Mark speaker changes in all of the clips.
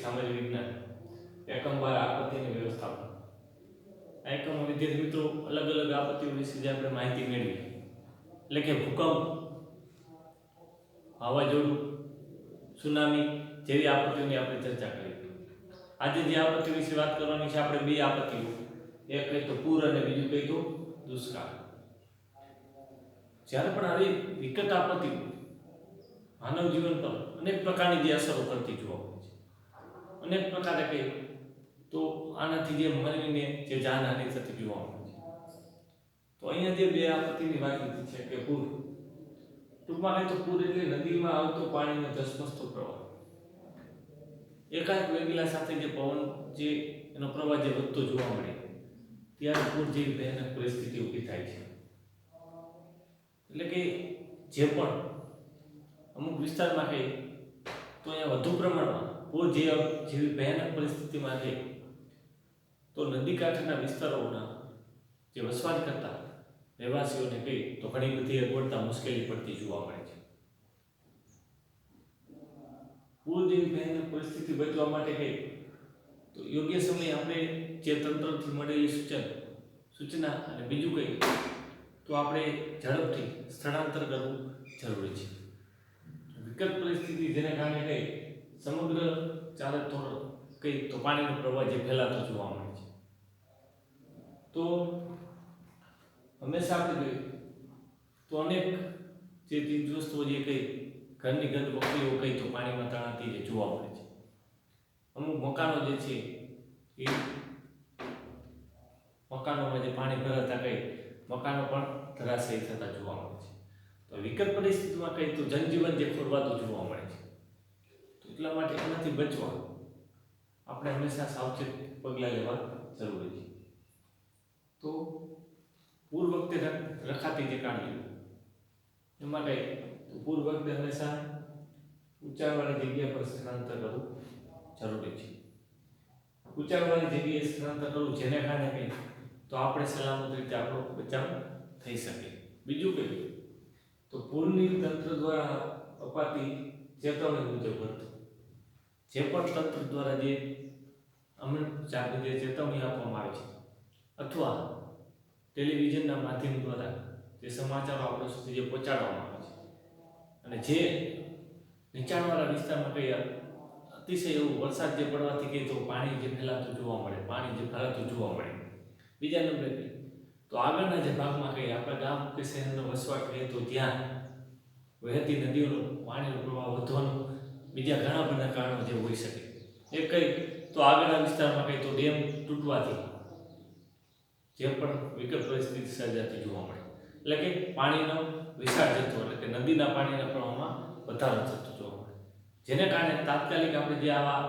Speaker 1: સામાજિક વિજ્ઞાન એકમ 12 આપત્તિની વ્યવસ્થાપન. આ એકમમાં વિદ્યાર્થી મિત્રો અલગ અલગ આપત્તિઓ વિશે જે આપણે માહિતી મેળવી, એટલે કે ભૂકંપ, વાવાઝોડું, સુનામી જેવી આપત્તિઓની આપણે ચર્ચા કરી. આજે જે આપત્તિ વિશે વાત કરવાની છે આપણે બે આપત્તિઓ, એક કઈ તો પૂર અને બીજું કઈ તો દુષ્કાળ. જ્યારે પણ આવી વિકટ આપત્તિઓ માનવ જીવન પર અનેક પ્રકારની જે અસરો કરતી જોવા મળે છે, અનેક પ્રકારે કઈ તો આનાથી જે માનવીને જે જાનહાનિ થતી જોવા મળે છે. તો અહીંયા જે બે આપત્તિની વાત લીધી છે કે પૂર, ટૂંકમાં કહે તો પૂર એટલે નદીમાં આવતો પાણીનો ધસમસતો પ્રવાહ. એકાએક વેગીલા સાથે જે પવન જે એનો પ્રવાહ જે વધતો જોવા મળે ત્યારે પૂર જેવી ભયાનક પરિસ્થિતિ ઊભી થાય છે. એટલે કે જે પણ અમુક વિસ્તારમાં કહે તો અહીંયા વધુ પ્રમાણમાં પૂર જેવી ભયાનક પરિસ્થિતિમાં રહે તો નદી કાંઠાના વિસ્તારોના જે વસવાટ કરતા રહેવાસીઓને કહી તો ઘણી બધી અગવડતા મુશ્કેલી પડતી જોવા મળે છે. પૂર જેવી ભયાનક પરિસ્થિતિ બચવા માટે કહી તો યોગ્ય સમયે આપણે જે તંત્રથી મળેલી સૂચના અને બીજું કંઈ તો આપણે ઝડપથી સ્થળાંતર કરવું જરૂરી છે. વિકટ પરિસ્થિતિ જેને કારણે કહી સમગ્ર ચારે તોર કઈ તો પાણીનો પ્રવાહ જે ફેલાતો જોવા મળે છે. તો હંમેશા આપણે જોઈએ તો અનેક જે ચીજ વસ્તુઓ જે કઈ ઘરની ગંદ બકરીઓ કઈ તો પાણીમાં તણાતી જે જોવા મળે છે. અમુક મકાનો જે છે એ મકાનોમાં જે પાણી ભરાતા કઈ મકાનો પણ ધરાશયી થતા જોવા મળે છે. તો વિકટ પરિસ્થિતિમાં કઈ તો જનજીવન જે ખોરવાતું જોવા મળે છે. તો એટલા માટે એનાથી બચવા આપણે હંમેશા સાવચેત પગલાં લેવા જરૂરી છે. તો પૂર વખતે રખાતી જે કાળજીઓ એમાં કઈ પૂર વખતે હંમેશા ઊંચાણવાળી જગ્યા પર સ્થળાંતર કરવું જરૂરી છે. ઊંચાણવાળી જગ્યાએ સ્થળાંતર કરવું જેને કારણે કઈ તો આપણે સલામત રીતે આપણો બચાવ થઈ શકે. બીજું કઈ તો પૂરની તંત્ર દ્વારા અપાતી ચેતવણી મુજબ વર્તવું. જે પણ તંત્ર દ્વારા જે અમુક જે ચેતવણી આપવામાં આવે છે અથવા ટેલિવિઝનના માધ્યમ દ્વારા જે સમાચારો આપણા સુધી જે પહોંચાડવામાં આવે છે અને જે નીચાણવાળા વિસ્તારમાં કઈ અતિશય એવું વરસાદ જે પડવાથી કઈ તો પાણી જે ફેલાતું જોવા મળે, પાણી જે ભરાતું જોવા મળે. બીજા નંબરે તો આગળના જે ભાગમાં કઈ આપણા ગામ કે શહેરનો વસવાટ રહે તો ત્યાં વહેતી નદીઓનો પાણીનો પ્રવાહ વધવાનું બીજા ઘણા બધા કારણો જે હોઈ શકે. એ કઈ તો આગળના વિસ્તારમાં કઈ તો ડેમ તૂટવાથી જે પણ વિકટ પરિસ્થિતિ સર્જાતી જોવા મળે. એટલે કે પાણીનો વિશાળ જથ્થો એટલે કે નદીના પાણીના પ્રવાહમાં વધારો થતો જોવા મળે. જેને કારણે તાત્કાલિક આપણે જે આવા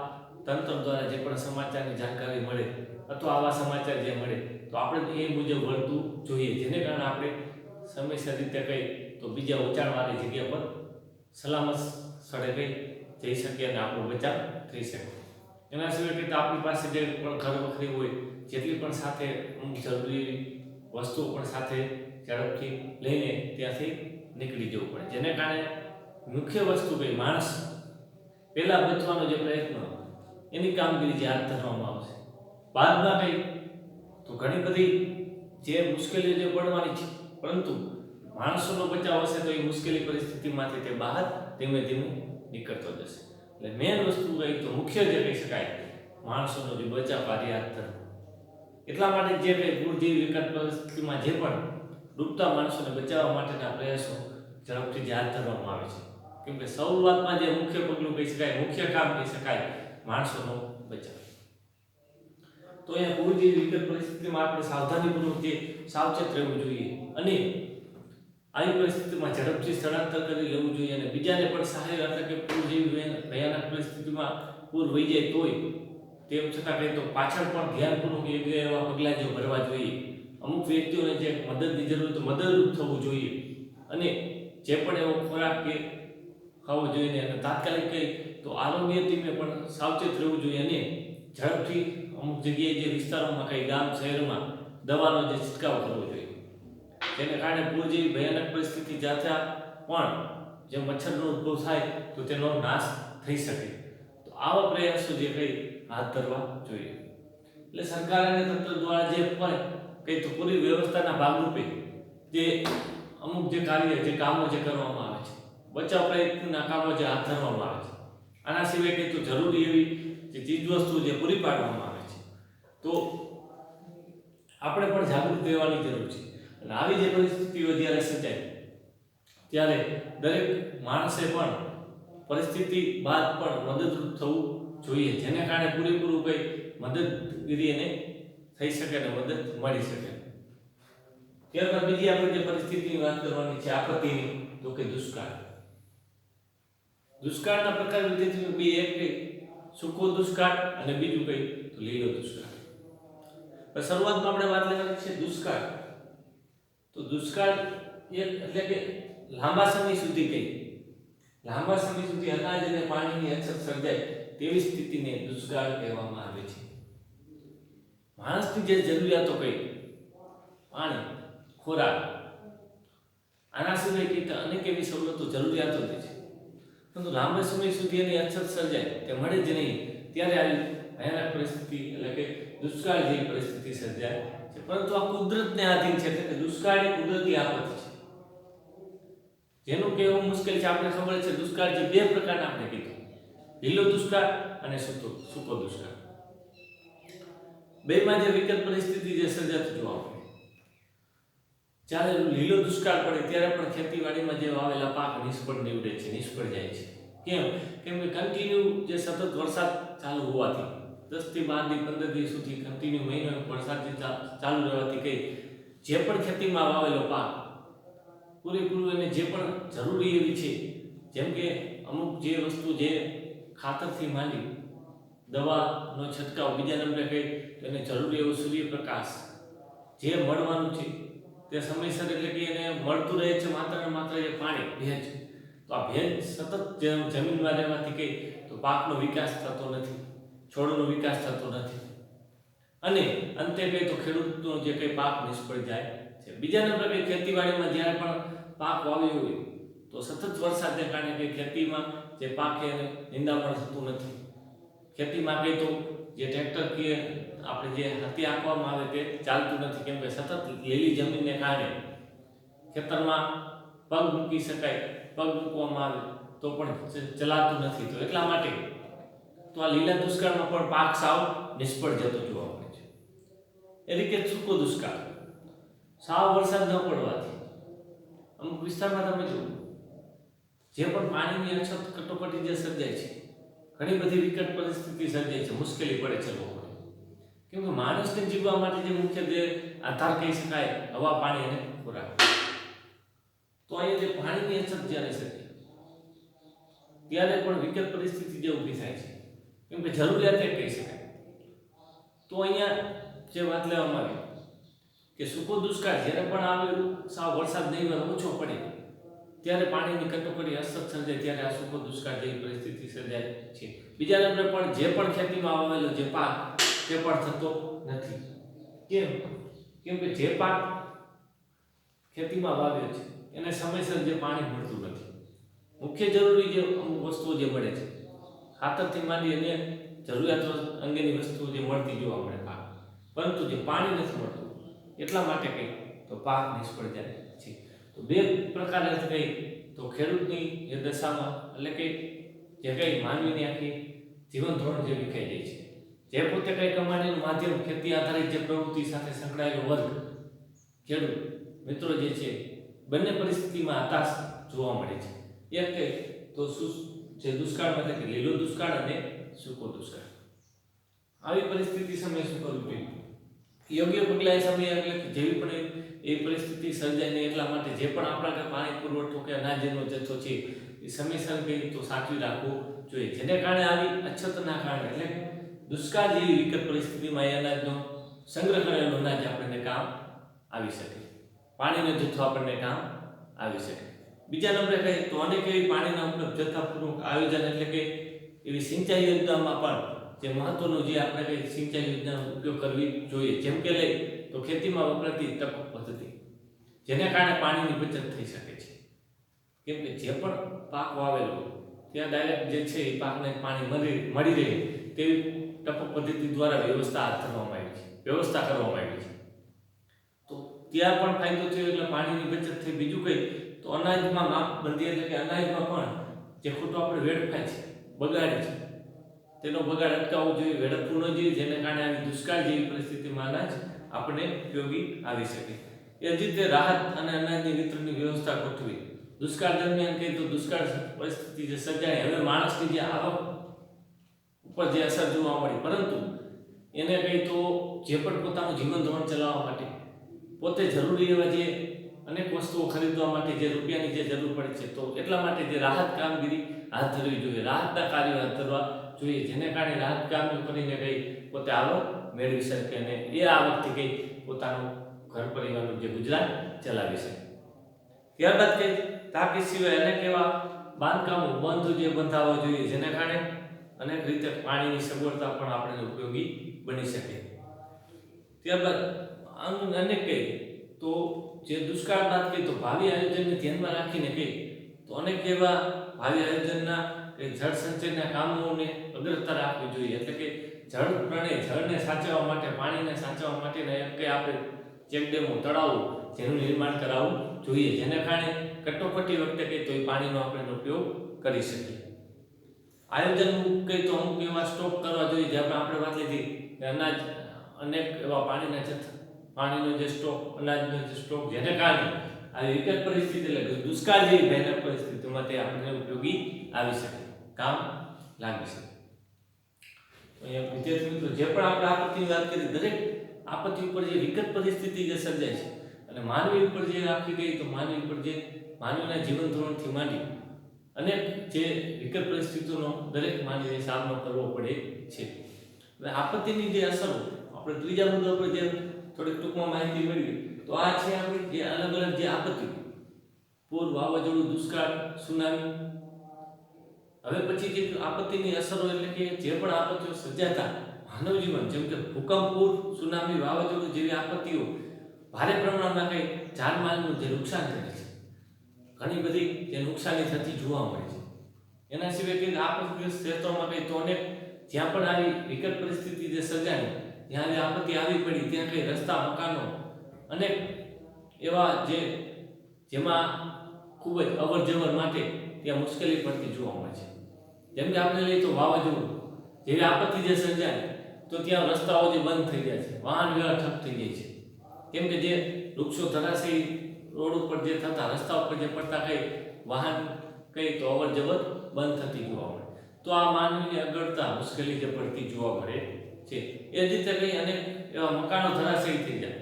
Speaker 1: તંત્ર દ્વારા જે પણ સમાચારની જાણકારી મળે અથવા આવા સમાચાર જે મળે તો આપણે એ મુજબ વળતું જોઈએ. જેને કારણે આપણે સમયસર રીતે કઈ તો બીજા ઊંચાણવાળી જગ્યા પર સલામત સ્થળે કઈ જઈ શકીએ અને આપણો બચાવ થઈ શકે. એના સિવાય કે આપણી પાસે જે પણ ઘર વખરી હોય જેટલી પણ સાથે જરૂરી વસ્તુઓ પણ સાથે ઝડપથી લઈને ત્યાંથી નીકળી જવું પડે. જેને કારણે મુખ્ય વસ્તુ કઈ માણસ પહેલા બચવાનો જે પ્રયત્ન એની કામગીરી જે હાથ ધરવામાં આવશે. બાદમાં કઈ તો ઘણી બધી જે મુશ્કેલીઓ જે પડવાની છે પરંતુ માણસોનો બચાવ હશે તો એ મુશ્કેલી પરિસ્થિતિમાંથી તે બહાર ધીમે ધીમે નીકળતો જશે. એટલે મેન વસ્તુ કઈ તો મુખ્ય જે કહી શકાય માણસોનો જે બચાવ કાર્ય હાથ ધરવું. એટલા માટે જે કંઈ પૂર જેવી વિકટ પરિસ્થિતિમાં જે પણ ડૂબતા માણસોને બચાવવા માટેના પ્રયાસો ઝડપથી જે હાથ ધરવામાં આવે છે. કેમ કે શરૂઆતમાં જે મુખ્ય પગલું કહી શકાય, મુખ્ય કામ કહી શકાય માણસોનો બચાવ. તો અહીંયા પૂર જેવી વિકટ પરિસ્થિતિમાં આપણે સાવધાનીપૂર્વક જે સાવચેત રહેવું જોઈએ અને આવી પરિસ્થિતિમાં ઝડપથી સ્થળાંતર કરી લેવું જોઈએ અને બીજાને પણ સહાય એટલે કે પૂર જેવી ભયાનક પરિસ્થિતિમાં પૂર વહી જાય તોય તેમ છતાં કંઈ તો પાછળ પણ ધ્યાનપૂર્વક એવા પગલાં જો ભરવા જોઈએ. અમુક વ્યક્તિઓને જે મદદની જરૂર તો મદદરૂપ થવું જોઈએ અને જે પણ એવો ખોરાક કે ખાવો જોઈએ અને તાત્કાલિક કંઈ તો આરોગ્ય ટીમે પણ સાવચેત રહેવું જોઈએ અને ઝડપથી અમુક જગ્યાએ જે વિસ્તારોમાં કંઈ ગામ શહેરમાં દવાનો જે છંટકાવ કરવો જોઈએ. જેને કારણે પૂર જેવી ભયાનક પરિસ્થિતિ જાતા પણ જે મચ્છરનો ઉદ્ભવ થાય તો તેનો નાશ થઈ શકે. તો આવા પ્રયાસો જે કઈ હાથ ધરવા જોઈએ. એટલે સરકાર અને તંત્ર દ્વારા જે પણ કઈ તો પૂરી વ્યવસ્થાના ભાગરૂપે જે અમુક જે કાર્ય જે કામો જે કરવામાં આવે છે, બચાવ પ્રયત્નના કામો જે હાથ ધરવામાં આવે છે, આના સિવાય કઈ તો જરૂરી એવી જે ચીજવસ્તુ જે પૂરી પાડવામાં આવે છે, તો આપણે પણ જાગૃત રહેવાની જરૂર છે. અને આવી જે પરિસ્થિતિઓ જ્યારે સર્જાય ત્યારે દરેક માણસે પણ પરિસ્થિતિ બાદ પણ મદદરૂપ થવું જોઈએ, જેને કારણે પૂરેપૂરું કઈ મદદગીરી એને થઈ શકે અને મદદ મળી શકે. ત્યારબાદ બીજી આપણે જે પરિસ્થિતિની વાત કરવાની છે આપત્તિની, તો કે દુષ્કાળ. દુષ્કાળના પ્રકાર વિદ્યાર્થીઓ બે, એક સૂકો દુષ્કાળ અને બીજું કઈ તો લીલો દુષ્કાળ. શરૂઆતમાં આપણે વાત લેવાની છે દુષ્કાળ. તો દુષ્કાળ એટલે કે લાંબા સમય સુધી અનાજ અને પાણીની અછત સર્જાય તેવી સ્થિતિને દુષ્કાળ કહેવામાં આવે છે. માણસની જે જરૂરિયાતો કઈ પાણી, ખોરાક, આના સિવાય કઈ અનેક એવી સવલતો જરૂરિયાતો છે, પરંતુ લાંબા સમય સુધી એની અછત સર્જાય તે મળે જ નહીં, ત્યારે આવી ભયાનક પરિસ્થિતિ એટલે કે દુષ્કાળ જેવી પરિસ્થિતિ સર્જાય છે. પરંતુ આ કુદરતને આધીન છે, એટલે કે દુષ્કાળ એ કુદરતી આપત્તિ છે, જેનું કહેવું મુશ્કેલ છે. આપણે ખબર છે દુષ્કાળ જે બે પ્રકારના આપણે કીધું, લીલો દુષ્કાળ અને સૂકો દુષ્કાળ. બેમાં જે વિકટ પરિસ્થિતિ જે સર્જાતી જોવા મળે. જ્યારે લીલો દુષ્કાળ પડે ત્યારે પણ ખેતીવાડીમાં જે વાવેલા પાક નિષ્ફળ નીવડે છે, નિષ્ફળ જાય છે. કેમ કે કન્ટિન્યુ જે સતત વરસાદ ચાલુ હોવાથી 10 થી 12 થી 15 દિવસ સુધી કન્ટિન્યુ મહિનો વરસાદ ચાલુ રહેવાથી કઈ જે પણ ખેતીમાં વાવેલો પાક પૂરેપૂરું એને જે પણ જરૂરી એવી છે, જેમ કે અમુક જે વસ્તુ જે ખાતરથી માંડી દવાનો છંટકાવ, બીજા નંબરે કઈ તો એને જરૂરી એવો સૂર્યપ્રકાશ જે મળવાનું છે તે સમયસર, એટલે કે એને મળતું રહે છે. માત્ર ને માત્ર એ પાણી, ભેજ. તો આ ભેજ સતત જમીનમાં રહેવાથી કઈ તો પાકનો વિકાસ થતો નથી, છોડનો વિકાસ થતો નથી, અને અંતે કઈ તો ખેડૂતનો જે કઈ પાક નિષ્ફળ જાય છે. બીજા નંબરે કઈ ખેતીવાડીમાં જ્યારે પણ પાક વાવ્યો હોય તો સતત વરસાદને કારણે કઈ ખેતીમાં જે પાક એને નિંદામણ થતું નથી. ખેતીમાં કઈ તો જે ટ્રેક્ટર કે આપણે જે હાથી આપવામાં આવે તે ચાલતું નથી, કેમ કે સતત લીલી જમીનને કારણે ખેતરમાં પગ મૂકી શકાય, પગ મૂકવામાં આવે તો પણ ચલાતું નથી. તો એટલા માટે તો આ લીલા દુષ્કાળમાં પણ પાક સાવ નિષ્ફળ જતો જોવા મળે છે. એ રીતે સૂકો દુષ્કાળ, સાવ વરસાદ ન પડવાથી અમુક વિસ્તારમાં તમે જુઓ જે પણ પાણીની અછત કટોકટી જે સર્જાય છે, ઘણી બધી વિકટ પરિસ્થિતિ સર્જાય છે, મુશ્કેલી પડે છે લોકોને. કેમ કે માણસને જીવવા માટે જે મુખ્ય જે આધાર કહી શકાય હવા, પાણી અને ખોરાક. તો અહીંયા જે પાણીની અછત જ્યારે સર્જાય ત્યારે પણ વિકટ પરિસ્થિતિ જે ઊભી થાય છે, કેમ કે જરૂરિયાત એ કહી શકાય. તો અહીંયા જે વાત લેવામાં આવી કે સૂકો દુષ્કાળ જ્યારે પણ આવે, સાવ વરસાદ નહીં ઓછો પડે ત્યારે પાણીની કટોકટી અછત સર્જાય, ત્યારે આ સૂકો દુષ્કાળ જેવી પરિસ્થિતિ સર્જાય છે. બીજા નંબરે પણ જે પણ ખેતીમાં વાવેલો જે પાક તે પણ થતો નથી. કેમ કે જે પાક ખેતીમાં વાવ્યો છે એને સમયસર જે પાણી મળતું નથી. મુખ્ય જરૂરી જે અમુક વસ્તુઓ જે મળે છે, ખાતરથી માંડી અને જરૂરિયાતો અંગેની વસ્તુઓ જે મળતી જોવા મળે પાક, પરંતુ જે પાણી નથી મળતું એટલા માટે કઈ તો પાક નિષ્ફળ જાય છે. તો બે પ્રકારે કઈ તો ખેડૂતની જે દશામાં, એટલે કે જે કઈ માનવીની આખી જીવન ધોરણ જે વિખાઈ જાય છે, જે પોતે કઈ કમાણીનું માધ્યમ ખેતી આધારિત જે પ્રવૃત્તિ સાથે સંકળાયેલો વર્ગ ખેડૂત મિત્રો જે છે, બંને પરિસ્થિતિમાં હતાશ જોવા મળે છે. એક કઈ તો જે દુષ્કાળ એટલે કે લીલો દુષ્કાળ અને સૂકો દુષ્કાળ. આવી પરિસ્થિતિ સમયે શું કરવું જોઈએ? યોગ્ય પગલાં એ સમયે, એટલે જેવી પણ એ પરિસ્થિતિ સર્જાય ને એટલા માટે જે પણ આપણા પાણી પુરવઠો કે અનાજનો જથ્થો છે એ સમયસર કઈ તો સાચવી રાખવું જોઈએ, જેને કારણે આવી અછતના કારણે, એટલે દુષ્કાળ જેવી વિકટ પરિસ્થિતિમાં એ અનાજનો સંગ્રહ કરેલો અનાજ આપણને કામ આવી શકે, પાણીનો જથ્થો આપણને કામ આવી શકે. બીજા નંબરે કહીએ તો અનેક એવી પાણીના ઉપલબ્ધતાપૂર્વક આયોજન, એટલે કે એવી સિંચાઈ યોજનામાં પણ જે મહત્વનું જે આપણે કઈ સિંચાઈ યોજનાનો ઉપયોગ કરવી જોઈએ, જેમ કે લઈ તો ખેતીમાં વપરાતી ટપક પદ્ધતિ, જેને કારણે પાણીની બચત થઈ શકે છે. કેમ કે જે પણ પાક વાવેલો ત્યાં ડાયરેક્ટ જે છે એ પાકને પાણી મળી રહે તેવી ટપક પદ્ધતિ દ્વારા વ્યવસ્થા હાથ ધરવામાં આવી છે, વ્યવસ્થા કરવામાં આવી છે. તો ત્યાં પણ ફાયદો થયો, એટલે પાણીની બચત થઈ. બીજું કંઈ તો અનાજમાં માપબંધી, એટલે કે અનાજમાં પણ જે ખોટો આપણે વેડફાય છે, બગાડે છે, તેનો બગાડ અટકાવવો જોઈએ, વેડફવું ન જોઈએ, જેને કારણે આવી દુષ્કાળ જેવી પરિસ્થિતિમાં અનાજ આપણે ઉપયોગી આવી શકે. એ જ રીતે રાહત અને અનાજની વિતરણની વ્યવસ્થા ગોઠવી. દુષ્કાળ દરમિયાન કહીએ તો દુષ્કાળ પરિસ્થિતિ જે સર્જાય, હવે માણસની જે આવક ઉપર જે અસર જોવા મળી, પરંતુ એને કહીએ તો જે પણ પોતાનું જીવન ધોરણ ચલાવવા માટે, પોતે જરૂરી એવા જે અનેક વસ્તુઓ ખરીદવા માટે જે રૂપિયાની જે જરૂર પડે છે, તો એટલા માટે જે રાહત કામગીરી હાથ ધરવી જોઈએ, રાહતના કાર્યો હાથ ધરવા જોઈએ, જેને કારણે રાહત કામો કરીને કઈ પોતે આવક મેળવી શકે અને એ આવકથી કઈ પોતાનું ઘર પરિવારનું જે ગુજરાન ચલાવી શકે. ત્યારબાદ કઈ તાકી સિવાય અનેક એવા બાંધકામો જે બંધાવવા જોઈએ, જેને કારણે અનેક રીતે પાણીની સગવડતા પણ આપણે ઉપયોગી બની શકે. ત્યારબાદ અનેક કઈ તો જે દુષ્કાળ બાદ કઈ તો ભાવિ આયોજનને ધ્યાનમાં રાખીને કઈ તો અનેક એવા ભાવિ આયોજનના કે જળ સંચયના કામોને અગ્રતા રાખવી જોઈએ, એટલે કે જળને સાચવવા માટે, પાણીને સાચવવા માટેના કે આપણે ચેકડેમો, તળાવો જેનું નિર્માણ કરાવવું જોઈએ, જેને કારણે કટોકટી વખતે કઈ તો એ પાણીનો આપણે ઉપયોગ કરી શકીએ. આયોજન કઈ તો અમુક એવા સ્ટોક કરવા જોઈએ, જેમાં આપણે વાત લીધી કે અનાજ અનેક એવા પાણીનો જે સ્ટોક, અનાજનો જે સ્ટોક, જેને કારણે આવી વિકટ પરિસ્થિતિ, એટલે દુષ્કાળ જેવી ભયાનક પરિસ્થિતિમાં તે આપણને ઉપયોગી આવી શકે, કામ લાગી શકે. અહીંયા વિદ્યાર્થી મિત્રો, જે પણ આપણે આપત્તિની વાત કરી, દરેક આપત્તિ ઉપર જે વિકટ પરિસ્થિતિ જે સર્જાય છે અને માનવી ઉપર જે આખી ગઈ, તો માનવી ઉપર જે માનવીના જીવન ધોરણથી માંડી અનેક જે વિકટ પરિસ્થિતિઓનો દરેક માનવીએ સામનો કરવો પડે છે. હવે આપત્તિની જે અસરો આપણે ત્રીજા મુદ્દા પર જે થોડીક ટૂંકમાં માહિતી મેળવી, તો આ છે આપણી જે અલગ અલગ જે આપત્તિ, પૂર, વાવાઝોડું, દુષ્કાળ, સુનામી. હવે પછી જે આપત્તિની અસરો, એટલે કે જે પણ આપત્તિઓ સર્જાતા માનવ જીવન, જેમ કે ભૂકંપ, પૂર, સુનામી, વાવાઝોડું જેવી આપત્તિઓ ભારે પ્રમાણમાં કઈ જાનમાલનું જે નુકસાન કરે છે, ઘણી બધી જે નુકસાની થતી જોવા મળે છે. એના સિવાય કઈ આપત્તિગ્રસ્ત ક્ષેત્રોમાં કઈ તો અનેક જ્યાં પણ આવી વિકટ પરિસ્થિતિ જે સર્જાય, જ્યાં આપત્તિ આવી પડી, ત્યાં કઈ રસ્તા, મકાનો અનેક એવા જેમાં ખૂબ જ અવર જવર માટે ત્યાં મુશ્કેલી પડતી જોવા મળે છે. જેમ કે આપણે લઈએ તો વાવાઝોડું જેવી આપત્તિ જે સર્જાય, તો ત્યાં રસ્તાઓ જે બંધ થઈ જાય છે, વાહન વ્યવહાર ઠપ થઈ જાય છે, કેમ કે જે વૃક્ષો ધરાશયી રોડ ઉપર જે થતા, રસ્તા ઉપર જે પડતા કઈ વાહન કઈ તો અવર જવર બંધ થતી જોવા મળે, તો આ માનવીની અગવડતા, મુશ્કેલી જે પડતી જોવા મળે છે. એ જ રીતે કઈ અનેક એવા મકાનો ધરાશયી થઈ જાય,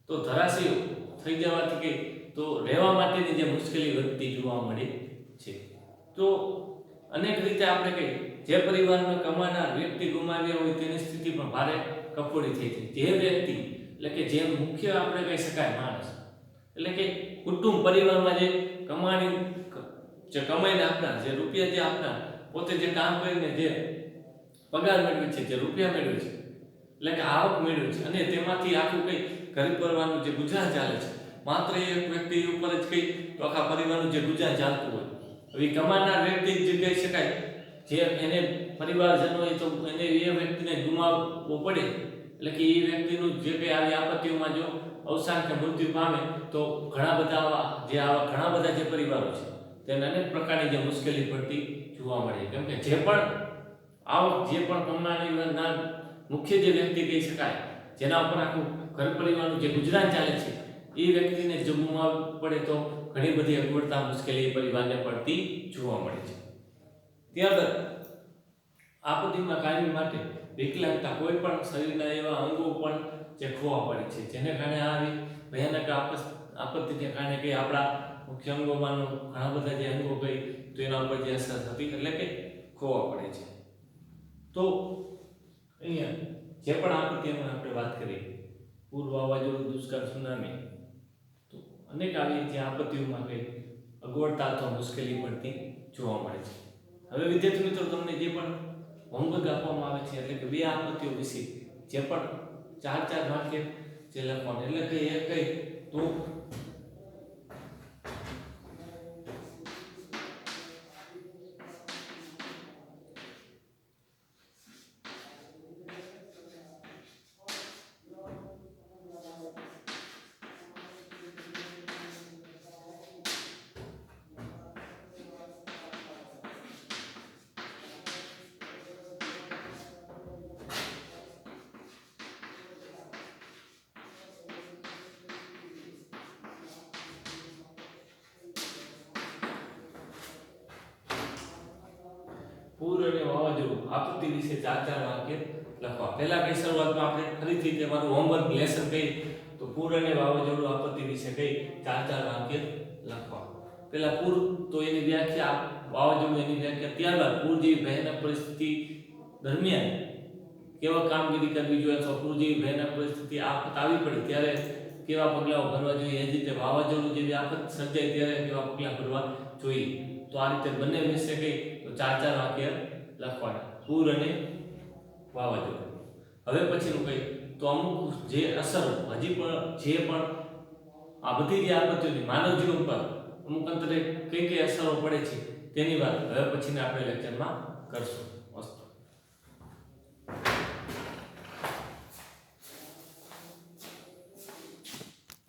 Speaker 1: તો ધરાશયી થઈ જવાથી કઈ તો રહેવા માટેની જે મુશ્કેલી વધતી જોવા મળે છે. તો અનેક રીતે આપણે કઈ જે પરિવારનો કમાનાર વ્યક્તિ ગુમાવ્યા હોય, તેની સ્થિતિ પણ ભારે કફોડી થઈ છે. જે વ્યક્તિ, એટલે કે જે મુખ્ય આપણે કહી શકાય માણસ, એટલે કે કુટુંબ પરિવારમાં જે કમાઈને આપનાર, જે રૂપિયા જે આપનાર, પોતે જે કામ કરીને જે પગાર મેળવે છે, જે રૂપિયા મેળવે છે, એટલે કે આવક મેળવે છે, અને તેમાંથી આખું કઈ ઘર પરિવારનું જે ગુજરાન ચાલે છે, માત્ર એક વ્યક્તિ ઉપર જ કઈ તો આખા પરિવારનું જે ગુજરાન ચાલતું હોય, હવે કમાનાર વ્યક્તિ જે કહી શકાય, જે એને પરિવારજનોએ તો એને એ વ્યક્તિને ગુમાવવો પડે, એટલે કે એ વ્યક્તિનું જે કંઈ આવી આપત્તિઓમાં જો અવસાન કે મૃત્યુ પામે, તો ઘણા બધા જે પરિવારો છે, તેને અનેક પ્રકારની જે મુશ્કેલી પડતી જોવા મળે. કેમ કે જે પણ કમાણીના મુખ્ય જે વ્યક્તિ કહી શકાય, જેના ઉપર આખું ઘર પરિવારનું જે ગુજરાન ચાલે છે, એ વ્યક્તિને જો ગુમાવવું પડે, તો ઘણી બધી અગવડતા, મુશ્કેલી પરિવારને પડતી જોવા મળે છે. ત્યારબાદ આપત્તિમાં કાયમી માટે વિકલાંગતા, કોઈ પણ શરીરના એવા અંગો પણ જે ખોવા પડે છે, જેને કારણે આવી ભયાનક આપત્તિને કારણે કે આપણા મુખ્ય અંગોમાંનો ઘણા બધા જે અંગો કઈ તો એના ઉપર જે અસર થતી, એટલે કે ખોવા પડે છે. તો અહીંયા જે પણ આપત્તિઓની આપણે વાત કરીએ, પૂર, વાવાઝોડું, દુષ્કાળ, સુનામી, તો અનેક આવી જે આપત્તિઓમાં કઈ અગવડતા અથવા મુશ્કેલી પડતી જોવા મળે છે. હવે વિદ્યાર્થી મિત્રો, તમને જે પણ હોમવર્ક આપવામાં આવે છે, એટલે કે બે આપત્તિઓ વિશે જે પણ 4 વાક્ય જે લખવાનું, એટલે કે એ કઈ તો પૂર અને વાવાઝોડું આપત્તિ વિશે 4 વાક્ય લખવા. પહેલા કઈ શરૂઆતમાં આપણે ફરીથી તમારું હોમવર્ક લેસન કઈ તો પૂર અને વાવાઝોડું આપત્તિ વિશે કઈ 4 વાક્ય લખવા. પહેલા પૂર તો એની વ્યાખ્યા, વાવાઝોડું એની વ્યાખ્યા, ત્યારબાદ પૂર જેવી ભયાનક પરિસ્થિતિ દરમિયાન કેવા કામગીરી કરવી જોઈએ અથવા પૂર જેવી ભયાનક પરિસ્થિતિ આફત આવી પડે ત્યારે કેવા પગલાઓ ભરવા જોઈએ, એ જ રીતે વાવાઝોડું જેવી આફત સર્જાય ત્યારે કેવા પગલાં ભરવા જોઈએ. તો આ રીતે બંને વિશે કઈ તો 4 વાક્ય લખવાના, પૂર અને વાવાઝોડું. હવે પછીનું કઈ તો અમુક જે અસરો હજી પણ જે પણ આ બધી જે આપત્તિઓની માનવ જીવન પર અમુક અંતરે કઈ કઈ અસરો પડે છે તેની વાત હવે પછીના આપણે લેક્ચરમાં કરશું.